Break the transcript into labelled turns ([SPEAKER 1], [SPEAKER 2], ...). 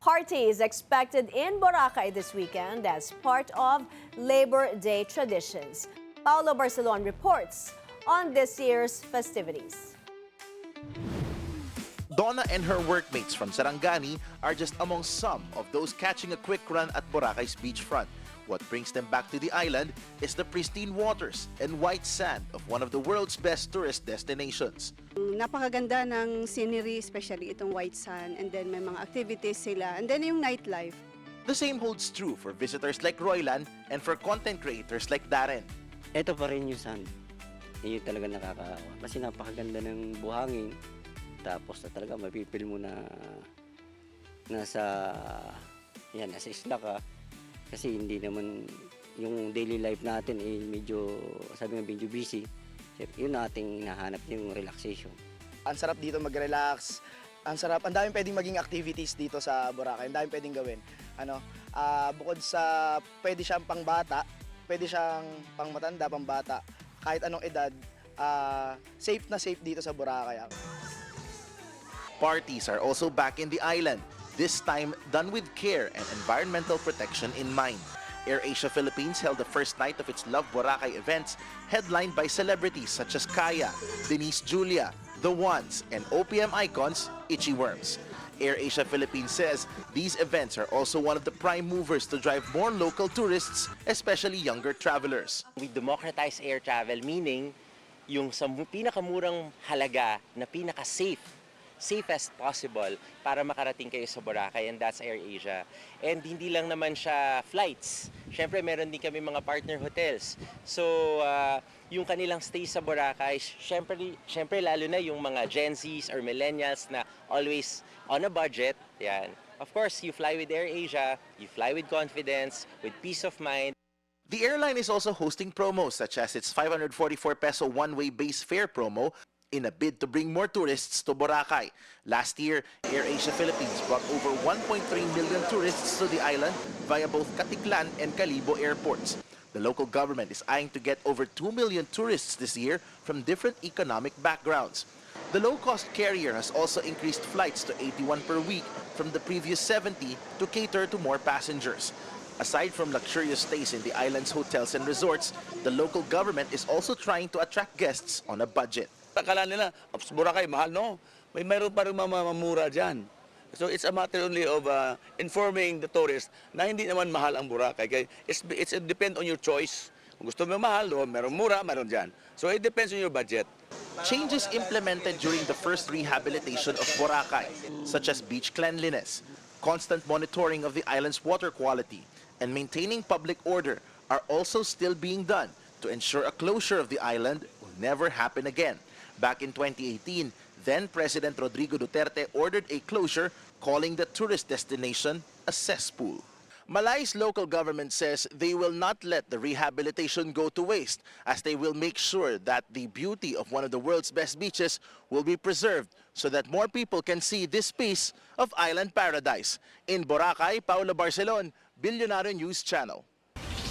[SPEAKER 1] Party is expected in Boracay this weekend as part of Labor Day traditions. Paolo Barcelon reports on this year's festivities.
[SPEAKER 2] Donna and her workmates from Sarangani are just among some of those catching a quick run at Boracay's beachfront. What brings them back to the island is the pristine waters and white sand of one of the world's best tourist destinations.
[SPEAKER 3] Napakaganda ng scenery, especially itong white sand, and then may mga activities sila, and then yung nightlife.
[SPEAKER 2] The same holds true for visitors like Roylan and for content creators like Darren.
[SPEAKER 4] Ito pa rin yung sand. Yun talaga nakakaawa. Kasi napakaganda ng buhangin. Tapos na talaga mapipil mo na nasa isla ka. Kasi hindi naman yung daily life natin medyo, sabi nga, medyo busy. Yun nating hinahanap yung relaxation.
[SPEAKER 5] Ang sarap dito mag-relax. Ang sarap, ang daming pwedeng maging activities dito sa Boracay. Ang daming pwedeng gawin. Bukod sa pwede siyang pangbata, pwede siyang pangmatanda, pangbata. Kahit anong edad, safe na safe dito sa Boracay.
[SPEAKER 2] Parties are also back in the island, this time done with care and environmental protection in mind. AirAsia Philippines held the first night of its Love Boracay events, headlined by celebrities such as Kaya, Denise Julia, The Ones, and OPM icons Itchy Worms. AirAsia Philippines says these events are also one of the prime movers to drive more local tourists, especially younger travelers.
[SPEAKER 6] We democratize air travel, meaning yung sa pinakamurang halaga na safest possible para makarating kayo sa Boracay, and that's AirAsia. And hindi lang naman siya flights. Siyempre, meron din kami mga partner hotels. So, yung kanilang stay sa Boracay, siyempre lalo na yung mga Gen Zs or millennials na always on a budget. Yan. Of course, you fly with AirAsia, you fly with confidence, with peace of mind.
[SPEAKER 2] The airline is also hosting promos such as its 544 peso one-way base fare promo in a bid to bring more tourists to Boracay. Last year, AirAsia Philippines brought over 1.3 million tourists to the island via both Caticlan and Calibo airports. The local government is eyeing to get over 2 million tourists this year from different economic backgrounds. The low-cost carrier has also increased flights to 81 per week from the previous 70 to cater to more passengers. Aside from luxurious stays in the island's hotels and resorts, the local government is also trying to attract guests on a budget.
[SPEAKER 7] Akala nila, Boracay, mahal, no? Mayroon pa rin mamamura dyan. So it's a matter only of informing the tourists na hindi naman mahal ang Boracay. Kaya it depends on your choice. Kung gusto mo mahal, meron mura, meron dyan. So it depends on your budget.
[SPEAKER 2] Changes implemented during the first rehabilitation of Boracay, such as beach cleanliness, constant monitoring of the island's water quality, and maintaining public order are also still being done to ensure a closure of the island will never happen again. Back in 2018, then-President Rodrigo Duterte ordered a closure, calling the tourist destination a cesspool. Malay's local government says they will not let the rehabilitation go to waste, as they will make sure that the beauty of one of the world's best beaches will be preserved so that more people can see this piece of island paradise. In Boracay, Paolo Barcelon, Billionaire News Channel.